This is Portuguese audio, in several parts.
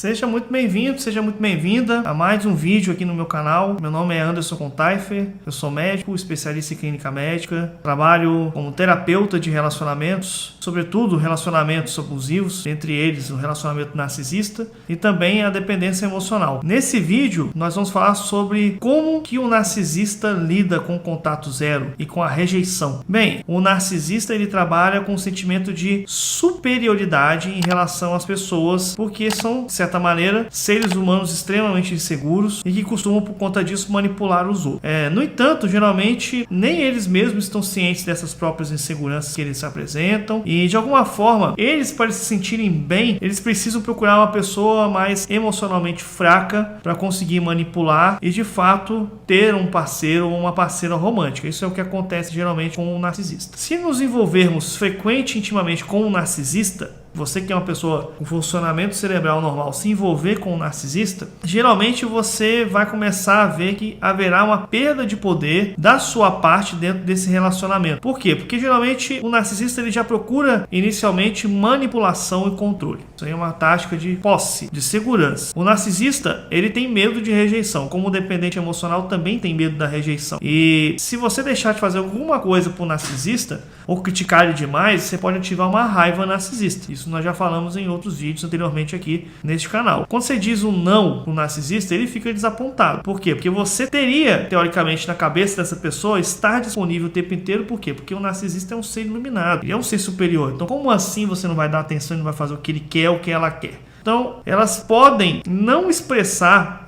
Seja muito bem-vindo, seja muito bem-vinda a mais um vídeo aqui no meu canal. Meu nome é Anderson Contaifer, eu sou médico, especialista em clínica médica, trabalho como terapeuta de relacionamentos, sobretudo relacionamentos abusivos, entre eles o relacionamento narcisista e também a dependência emocional. Nesse vídeo nós vamos falar sobre como que o narcisista lida com o contato zero e com a rejeição. Bem, o narcisista ele trabalha com um sentimento de superioridade em relação às pessoas, porque são, de certa maneira, seres humanos extremamente inseguros e que costumam, por conta disso, manipular os outros. No entanto, geralmente, nem eles mesmos estão cientes dessas próprias inseguranças que eles se apresentam e, de alguma forma, eles, para se sentirem bem, eles precisam procurar uma pessoa mais emocionalmente fraca para conseguir manipular e, de fato, ter um parceiro ou uma parceira romântica. Isso é o que acontece, geralmente, com um narcisista. Se nos envolvermos frequente e intimamente com um narcisista, você que é uma pessoa com funcionamento cerebral normal, se envolver com um narcisista, geralmente você vai começar a ver que haverá uma perda de poder da sua parte dentro desse relacionamento. Por quê? Porque geralmente o narcisista ele já procura inicialmente manipulação e controle. Isso aí é uma tática de posse, de segurança. O narcisista, ele tem medo de rejeição, como o dependente emocional também tem medo da rejeição. E se você deixar de fazer alguma coisa para o narcisista, ou criticar ele demais, você pode ativar uma raiva narcisista. Isso nós já falamos em outros vídeos anteriormente aqui neste canal. Quando você diz um não pro narcisista, ele fica desapontado. Por quê? Porque você teria, teoricamente, na cabeça dessa pessoa, estar disponível o tempo inteiro. Por quê? Porque o narcisista é um ser iluminado. Ele é um ser superior. Então, como assim você não vai dar atenção e não vai fazer o que ele quer, o que ela quer? Então, elas podem não expressar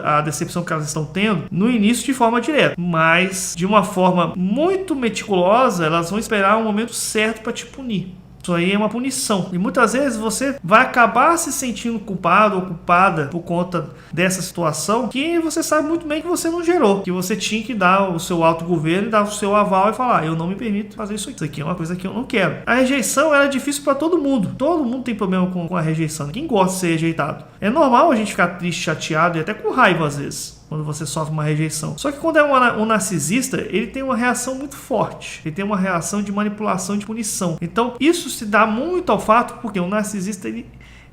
a decepção que elas estão tendo no início de forma direta, mas de uma forma muito meticulosa, elas vão esperar o momento certo para te punir. Isso aí é uma punição. E muitas vezes você vai acabar se sentindo culpado ou culpada por conta dessa situação que você sabe muito bem que você não gerou. Que você tinha que dar o seu autogoverno, dar o seu aval e falar: eu não me permito fazer isso aqui. Isso aqui é uma coisa que eu não quero. A rejeição ela é difícil para todo mundo. Todo mundo tem problema com a rejeição. Ninguém gosta de ser rejeitado. É normal a gente ficar triste, chateado e até com raiva às vezes, quando você sofre uma rejeição. Só que quando é um narcisista, ele tem uma reação muito forte. Ele tem uma reação de manipulação, de punição. Então, isso se dá muito ao fato porque o narcisista,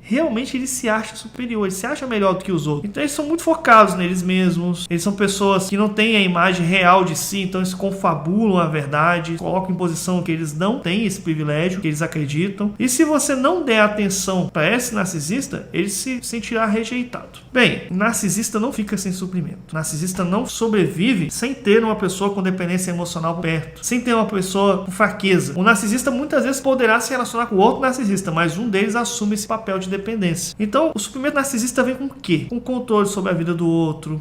realmente ele se acha superior, ele se acha melhor do que os outros. Então eles são muito focados neles mesmos, eles são pessoas que não têm a imagem real de si, então eles confabulam a verdade, colocam em posição que eles não têm esse privilégio, que eles acreditam. E se você não der atenção para esse narcisista, ele se sentirá rejeitado. Bem, o narcisista não fica sem suprimento. O narcisista não sobrevive sem ter uma pessoa com dependência emocional perto, sem ter uma pessoa com fraqueza. O narcisista muitas vezes poderá se relacionar com outro narcisista, mas um deles assume esse papel de dependência. Então, o suprimento narcisista vem com o quê? Com controle sobre a vida do outro,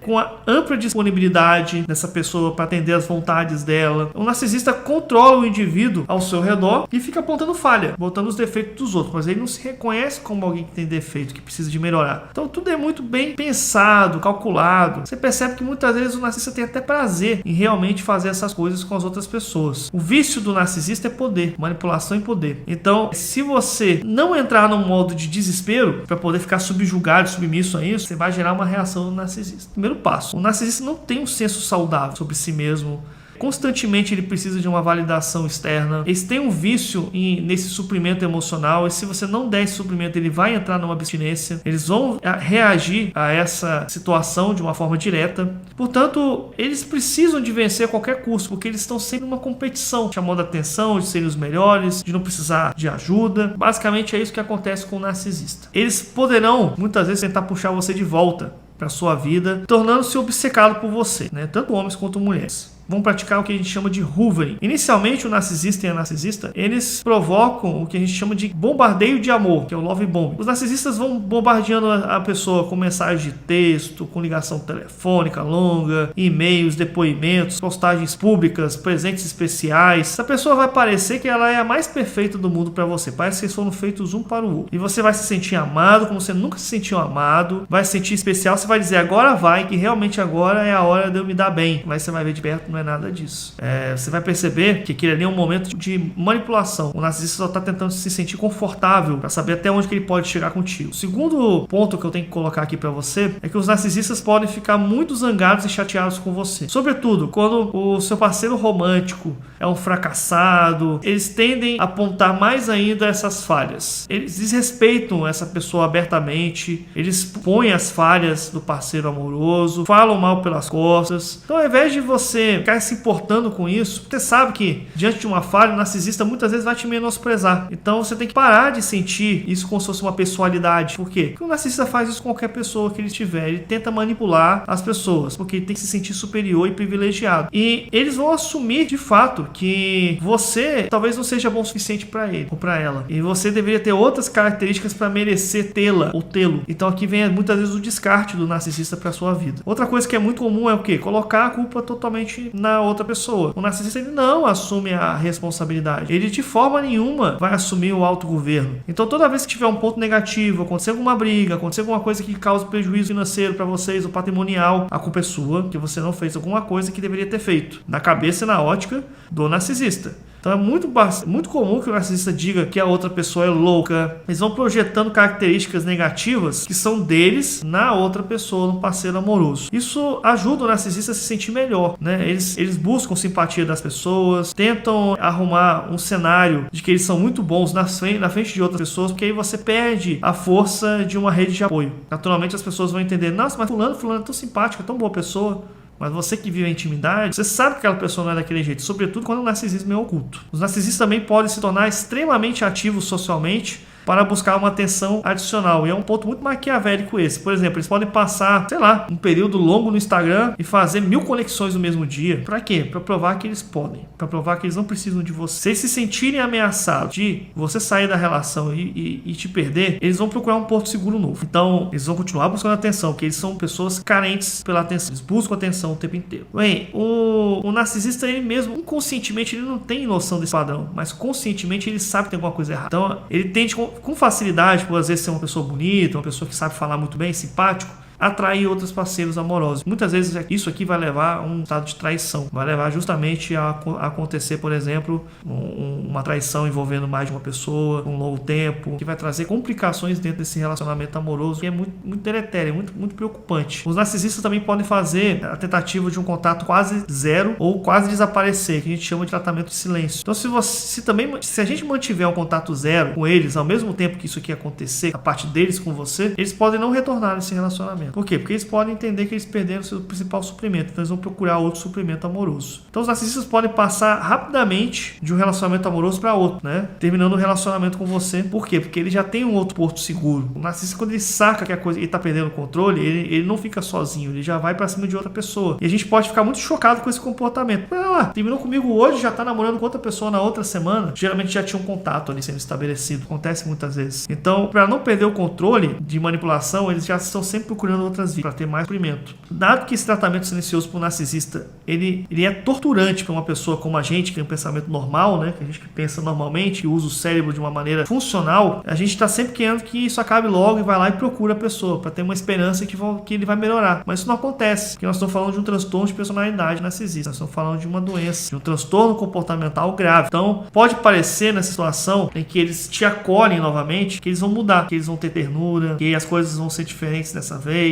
com a ampla disponibilidade dessa pessoa para atender as vontades dela. O narcisista controla o indivíduo ao seu redor e fica apontando falha, botando os defeitos dos outros, mas ele não se reconhece como alguém que tem defeito, que precisa de melhorar. Então tudo é muito bem pensado, calculado. Você percebe que muitas vezes o narcisista tem até prazer em realmente fazer essas coisas com as outras pessoas. O vício do narcisista é poder, manipulação e poder. Então, se você não entrar num modo de desespero para poder ficar subjugado, submisso a isso, você vai gerar uma reação do narcisista. Primeiro passo. O narcisista não tem um senso saudável sobre si mesmo. Constantemente ele precisa de uma validação externa. Eles têm um vício nesse suprimento emocional e se você não der esse suprimento, ele vai entrar numa abstinência. Eles vão reagir a essa situação de uma forma direta. Portanto, eles precisam de vencer a qualquer custo, porque eles estão sempre numa competição, chamando a atenção, de serem os melhores, de não precisar de ajuda. Basicamente é isso que acontece com o narcisista. Eles poderão, muitas vezes, tentar puxar você de volta para sua vida, tornando-se obcecado por você, né? Tanto homens quanto mulheres. Vão praticar o que a gente chama de hoovering. Inicialmente, o narcisista e a narcisista, eles provocam o que a gente chama de bombardeio de amor, que é o love bombing. Os narcisistas vão bombardeando a pessoa com mensagens de texto, com ligação telefônica longa, e-mails, depoimentos, postagens públicas, presentes especiais. Essa pessoa vai parecer que ela é a mais perfeita do mundo para você. Parece que eles foram feitos um para o outro. E você vai se sentir amado como você nunca se sentiu amado, vai se sentir especial, você vai dizer agora vai, que realmente agora é a hora de eu me dar bem. Mas você vai ver de perto, não é é nada disso. Você vai perceber que aquele ali é um momento de manipulação. O narcisista só está tentando se sentir confortável para saber até onde que ele pode chegar contigo. O segundo ponto que eu tenho que colocar aqui para você é que os narcisistas podem ficar muito zangados e chateados com você. Sobretudo, quando o seu parceiro romântico é um fracassado, eles tendem a apontar mais ainda essas falhas. Eles desrespeitam essa pessoa abertamente, eles põem as falhas do parceiro amoroso, falam mal pelas costas. Então, ao invés de você ficar se importando com isso, você sabe que diante de uma falha, o narcisista muitas vezes vai te menosprezar. Então, você tem que parar de sentir isso como se fosse uma pessoalidade. Por quê? Porque o narcisista faz isso com qualquer pessoa que ele tiver. Ele tenta manipular as pessoas, porque ele tem que se sentir superior e privilegiado. E eles vão assumir, de fato, que você talvez não seja bom o suficiente para ele ou para ela. E você deveria ter outras características para merecer tê-la ou tê-lo. Então, aqui vem muitas vezes o descarte do narcisista para sua vida. Outra coisa que é muito comum é o quê? Colocar a culpa totalmente na outra pessoa. O narcisista, ele não assume a responsabilidade. Ele de forma nenhuma vai assumir o autogoverno. Então, toda vez que tiver um ponto negativo, acontecer alguma briga, acontecer alguma coisa que cause prejuízo financeiro para vocês ou patrimonial, a culpa é sua, que você não fez alguma coisa que deveria ter feito. Na cabeça e na ótica do narcisista. Então é muito comum que o narcisista diga que a outra pessoa é louca. Eles vão projetando características negativas que são deles na outra pessoa, no parceiro amoroso. Isso ajuda o narcisista a se sentir melhor, né? Eles buscam simpatia das pessoas, tentam arrumar um cenário de que eles são muito bons na frente de outras pessoas, porque aí você perde a força de uma rede de apoio. Naturalmente as pessoas vão entender, nossa, mas fulano é tão simpático, é tão boa pessoa. Mas você que vive a intimidade, você sabe que aquela pessoa não é daquele jeito, sobretudo quando o narcisismo é oculto. Os narcisistas também podem se tornar extremamente ativos socialmente para buscar uma atenção adicional. E é um ponto muito maquiavélico esse. Por exemplo, eles podem passar, um período longo no Instagram e fazer 1000 conexões no mesmo dia. Para quê? Para provar que eles podem. Para provar que eles não precisam de você. Se eles se sentirem ameaçados de você sair da relação e te perder, eles vão procurar um porto seguro novo. Então, eles vão continuar buscando atenção, porque eles são pessoas carentes pela atenção. Eles buscam atenção o tempo inteiro. Bem, o narcisista, ele mesmo, inconscientemente, ele não tem noção desse padrão, mas conscientemente ele sabe que tem alguma coisa errada. Então, ele tende com facilidade, por às vezes ser uma pessoa bonita, uma pessoa que sabe falar muito bem, simpático, atrair outros parceiros amorosos. Muitas vezes isso aqui vai levar a um estado de traição. Vai levar justamente a acontecer, por exemplo, uma traição envolvendo mais de uma pessoa, um longo tempo, que vai trazer complicações dentro desse relacionamento amoroso, que é muito, muito deletério, muito preocupante. Os narcisistas também podem fazer a tentativa de um contato quase zero ou quase desaparecer, que a gente chama de tratamento de silêncio. Então, se a gente mantiver um contato zero com eles, ao mesmo tempo que isso aqui acontecer, a parte deles com você, eles podem não retornar nesse relacionamento. Por quê? Porque eles podem entender que eles perderam o seu principal suprimento, então eles vão procurar outro suprimento amoroso. Então os narcisistas podem passar rapidamente de um relacionamento amoroso para outro, né? Terminando o relacionamento com você. Por quê? Porque ele já tem um outro porto seguro. O narcisista, quando ele saca que a coisa, ele tá perdendo o controle, ele não fica sozinho, ele já vai para cima de outra pessoa. E a gente pode ficar muito chocado com esse comportamento. Olha lá, terminou comigo hoje, já tá namorando com outra pessoa na outra semana. Geralmente já tinha um contato ali sendo estabelecido. Acontece muitas vezes. Então, para não perder o controle de manipulação, eles já estão sempre procurando outras vias para ter mais suprimento. Dado que esse tratamento silencioso para o narcisista ele é torturante para uma pessoa como a gente, que tem um pensamento normal, né, que a gente que pensa normalmente e usa o cérebro de uma maneira funcional, a gente está sempre querendo que isso acabe logo e vai lá e procura a pessoa para ter uma esperança que ele vai melhorar. Mas isso não acontece, porque nós estamos falando de um transtorno de personalidade narcisista, nós estamos falando de uma doença, de um transtorno comportamental grave. Então, pode parecer nessa situação em que eles te acolhem novamente, que eles vão mudar, que eles vão ter ternura, que as coisas vão ser diferentes dessa vez.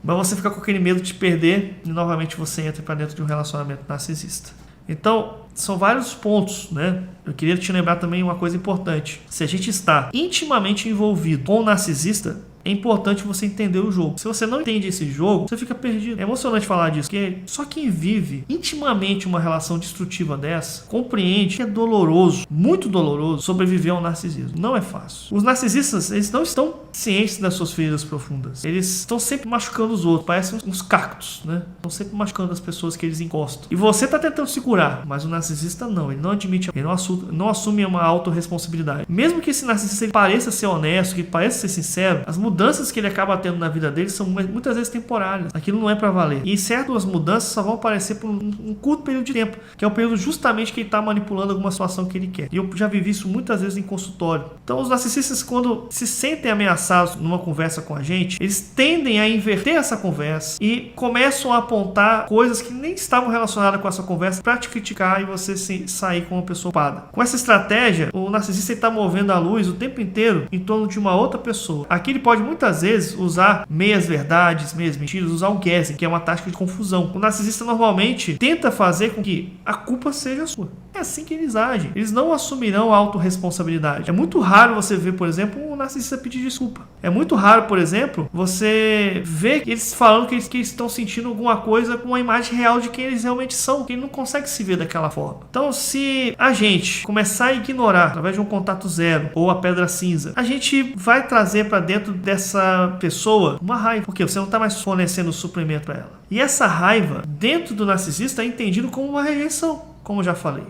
Mas você fica com aquele medo de perder e novamente você entra para dentro de um relacionamento narcisista. Então, são vários pontos, né? Eu queria te lembrar também uma coisa importante. Se a gente está intimamente envolvido com o narcisista, é importante você entender o jogo. Se você não entende esse jogo, você fica perdido. É emocionante falar disso, porque só quem vive intimamente uma relação destrutiva dessa, compreende que é doloroso, muito doloroso, sobreviver ao narcisismo. Não é fácil. Os narcisistas, eles não estão cientes das suas feridas profundas. Eles estão sempre machucando os outros, parecem uns cactos, né? Estão sempre machucando as pessoas que eles encostam. E você está tentando se curar, mas o narcisista não. Ele não admite, ele não assume uma autorresponsabilidade. Mesmo que esse narcisista ele pareça ser honesto, que pareça ser sincero, as mudanças mudanças que ele acaba tendo na vida dele são muitas vezes temporárias. Aquilo não é para valer. E certas mudanças só vão aparecer por um curto período de tempo, que é o período justamente que ele está manipulando alguma situação que ele quer. E eu já vivi isso muitas vezes em consultório. Então os narcisistas, quando se sentem ameaçados numa conversa com a gente, eles tendem a inverter essa conversa e começam a apontar coisas que nem estavam relacionadas com essa conversa para te criticar e você sair como uma pessoa culpada. Com essa estratégia, o narcisista está movendo a luz o tempo inteiro em torno de uma outra pessoa. Aqui ele pode muitas vezes usar meias verdades, meias mentiras, usar o guessing, que é uma tática de confusão. O narcisista normalmente tenta fazer com que a culpa seja sua. É assim que eles agem. Eles não assumirão a autorresponsabilidade. É muito raro você ver, por exemplo, um narcisista pedir desculpa. É muito raro, por exemplo, você ver eles falando que eles estão sentindo alguma coisa com uma imagem real de quem eles realmente são, que ele não consegue se ver daquela forma. Então, se a gente começar a ignorar através de um contato zero ou a pedra cinza, a gente vai trazer para dentro dessa pessoa uma raiva, porque você não está mais fornecendo suprimento para ela. E essa raiva, dentro do narcisista, é entendido como uma rejeição, como eu já falei.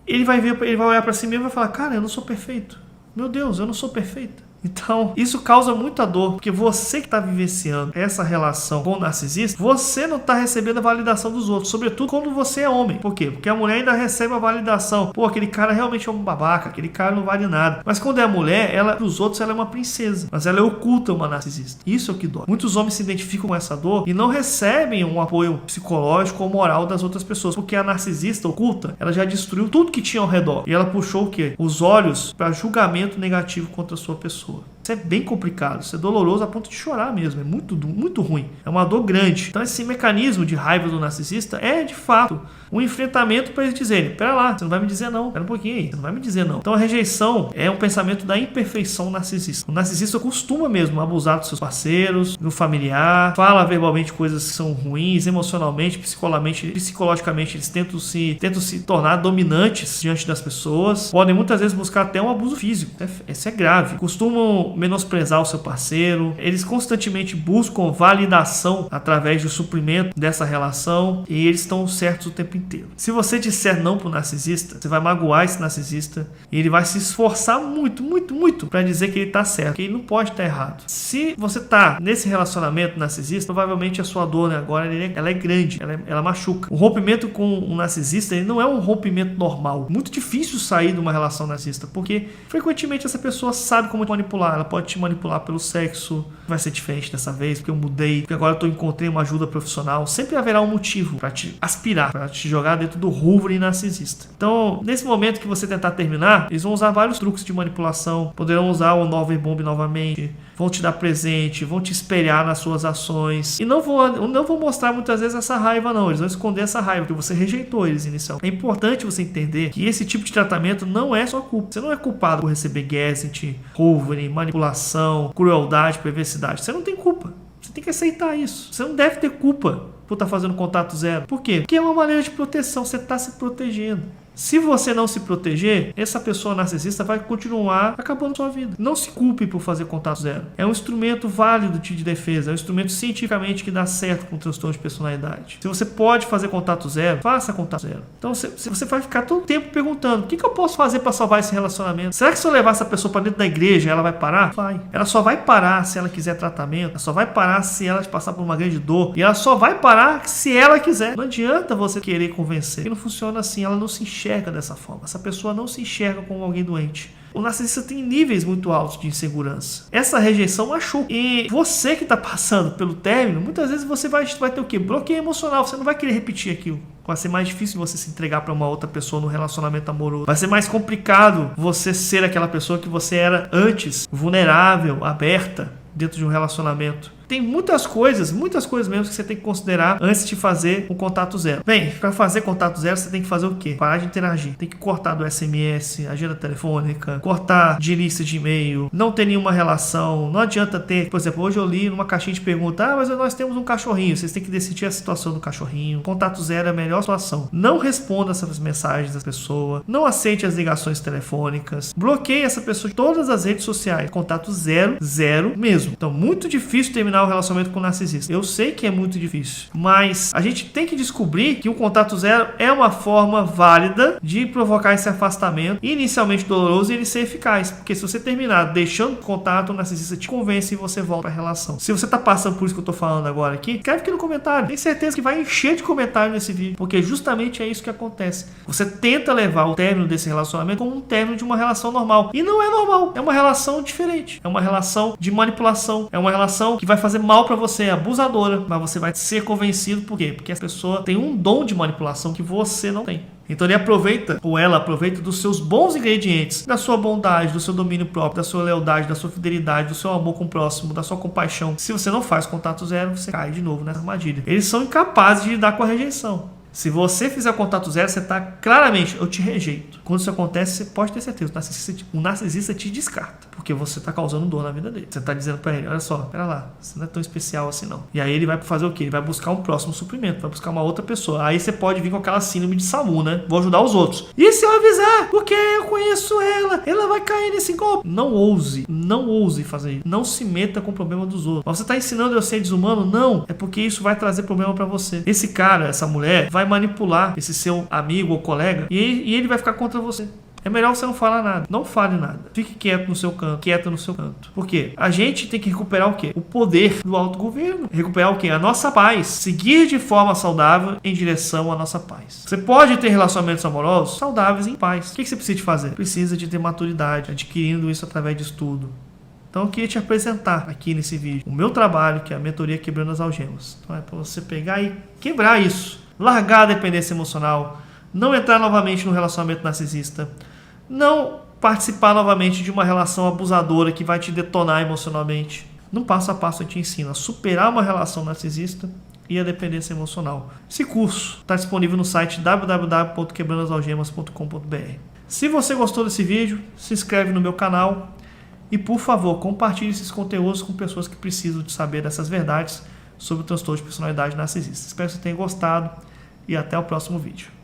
Ele vai olhar para si mesmo e vai falar: cara, eu não sou perfeito. Meu Deus, eu não sou perfeito. Então, isso causa muita dor, porque você que está vivenciando essa relação com o narcisista, você não está recebendo a validação dos outros, sobretudo quando você é homem. Por quê? Porque a mulher ainda recebe a validação. Pô, aquele cara realmente é um babaca, aquele cara não vale nada. Mas quando é a mulher, ela, para os outros, ela é uma princesa, mas ela oculta uma narcisista. Isso é o que dói. Muitos homens se identificam com essa dor e não recebem um apoio psicológico ou moral das outras pessoas, porque a narcisista oculta, ela já destruiu tudo que tinha ao redor. E ela puxou o quê? Os olhos para julgamento negativo contra a sua pessoa. Isso é bem complicado, isso é doloroso a ponto de chorar mesmo, é muito ruim, é uma dor grande. Então esse mecanismo de raiva do narcisista é de fato um enfrentamento para eles dizerem: pera lá, você não vai me dizer não, pera um pouquinho aí, você não vai me dizer não. Então a rejeição é um pensamento da imperfeição narcisista. O narcisista costuma mesmo abusar dos seus parceiros, do familiar, fala verbalmente coisas que são ruins, emocionalmente, psicologicamente eles tentam se tornar dominantes diante das pessoas, podem muitas vezes buscar até um abuso físico, isso é grave. Costumam menosprezar o seu parceiro, eles constantemente buscam validação através do suprimento dessa relação e eles estão certos o tempo inteiro. Se você disser não pro narcisista, você vai magoar esse narcisista e ele vai se esforçar muito para dizer que ele tá certo, que ele não pode estar errado. Se você tá nesse relacionamento narcisista, provavelmente a sua dor, né, agora ela é grande, ela machuca. O rompimento com um narcisista, ele não é um rompimento normal. Muito difícil sair de uma relação narcisista, porque frequentemente essa pessoa sabe como te manipular. Ela pode te manipular pelo sexo, vai ser diferente dessa vez, porque eu mudei, porque agora eu encontrei uma ajuda profissional. Sempre haverá um motivo para te aspirar, para te jogar dentro do ruvre narcisista. Então, nesse momento que você tentar terminar, eles vão usar vários truques de manipulação, poderão usar o Nover Bomb novamente, vão te dar presente, vão te espelhar nas suas ações e não vão mostrar muitas vezes essa raiva não, eles vão esconder essa raiva, porque você rejeitou eles inicialmente. É importante você entender que esse tipo de tratamento não é sua culpa. Você não é culpado por receber gaslighting, rovering, manipulação, crueldade, perversidade. Você não tem culpa. Você tem que aceitar isso. Você não deve ter culpa por estar fazendo contato zero. Por quê? Porque é uma maneira de proteção, você está se protegendo. Se você não se proteger, essa pessoa narcisista vai continuar acabando sua vida. Não se culpe por fazer contato zero. É um instrumento válido de defesa, é um instrumento cientificamente que dá certo com transtorno de personalidade. Se você pode fazer contato zero, faça contato zero. Então você vai ficar todo o tempo perguntando: o que eu posso fazer para salvar esse relacionamento? Será que se eu levar essa pessoa para dentro da igreja, ela vai parar? Vai. Ela só vai parar se ela quiser tratamento, ela só vai parar se ela passar por uma grande dor, e ela só vai parar se ela quiser. Não adianta você querer convencer, porque não funciona assim, ela não se enxerga dessa forma. Essa pessoa não se enxerga como alguém doente. O narcisista tem níveis muito altos de insegurança. Essa rejeição machuca. E você que está passando pelo término, muitas vezes você vai ter o quê? Bloqueio emocional. Você não vai querer repetir aquilo. Vai ser mais difícil você se entregar para uma outra pessoa no relacionamento amoroso. Vai ser mais complicado você ser aquela pessoa que você era antes, vulnerável, aberta dentro de um relacionamento. Tem muitas coisas mesmo que você tem que considerar antes de fazer um contato zero. Bem, para fazer contato zero, você tem que fazer o quê? Parar de interagir. Tem que cortar do SMS, agenda telefônica, cortar de lista de e-mail, não ter nenhuma relação. Não adianta ter, por exemplo, hoje eu li numa caixinha de pergunta: mas nós temos um cachorrinho, vocês têm que decidir a situação do cachorrinho. Contato zero é a melhor situação. Não responda essas mensagens da pessoa, não aceite as ligações telefônicas, bloqueie essa pessoa de todas as redes sociais. Contato zero mesmo. Então, muito difícil terminar terminar o relacionamento com o narcisista? Eu sei que é muito difícil, mas a gente tem que descobrir que o contato zero é uma forma válida de provocar esse afastamento, inicialmente doloroso, e ele ser eficaz. Porque se você terminar deixando o contato, o narcisista te convence e você volta à relação. Se você tá passando por isso que eu tô falando agora aqui, escreve aqui no comentário. Tenho certeza que vai encher de comentário nesse vídeo, porque justamente é isso que acontece. Você tenta levar o término desse relacionamento como um término de uma relação normal. E não é normal. É uma relação diferente. É uma relação de manipulação. É uma relação que vai fazer mal pra você, é abusadora. Mas você vai ser convencido. Por quê? Porque a pessoa tem um dom de manipulação que você não tem. Então ele aproveita, ou ela aproveita dos seus bons ingredientes, da sua bondade, do seu domínio próprio, da sua lealdade, da sua fidelidade, do seu amor com o próximo, da sua compaixão. Se você não faz contato zero, você cai de novo nessa armadilha. Eles são incapazes de lidar com a rejeição. Se você fizer contato zero, você está claramente, eu te rejeito. Quando isso acontece, você pode ter certeza, o narcisista te descarta, porque você está causando dor na vida dele. Você está dizendo para ele, olha só, pera lá, você não é tão especial assim não. E aí ele vai fazer o quê? Ele vai buscar um próximo suprimento, vai buscar uma outra pessoa. Aí você pode vir com aquela síndrome de SAMU, né? Vou ajudar os outros. E se eu avisar? Porque eu conheço ela vai cair nesse golpe. Não ouse fazer isso. Não se meta com o problema dos outros. Mas você está ensinando eu a ser desumano? Não. É porque isso vai trazer problema para você. Esse cara, essa mulher, vai manipular esse seu amigo ou colega e ele vai ficar contra você. É melhor você não falar nada. Não fale nada. Fique quieto no seu canto. Quieta no seu canto. Por quê? A gente tem que recuperar o quê? O poder do autogoverno. Recuperar o quê? A nossa paz. Seguir de forma saudável em direção à nossa paz. Você pode ter relacionamentos amorosos saudáveis em paz. O que você precisa de fazer? Precisa de ter maturidade, adquirindo isso através de estudo. Então eu queria te apresentar aqui nesse vídeo o meu trabalho, que é a mentoria Quebrando as Algemas. Então é para você pegar e quebrar isso. Largar a dependência emocional. Não entrar novamente no relacionamento narcisista. Não participar novamente de uma relação abusadora que vai te detonar emocionalmente. No passo a passo eu te ensino a superar uma relação narcisista e a dependência emocional. Esse curso está disponível no site www.quebrandoasalgemas.com.br. Se você gostou desse vídeo, se inscreve no meu canal e, por favor, compartilhe esses conteúdos com pessoas que precisam de saber dessas verdades sobre o transtorno de personalidade narcisista. Espero que você tenha gostado e até o próximo vídeo.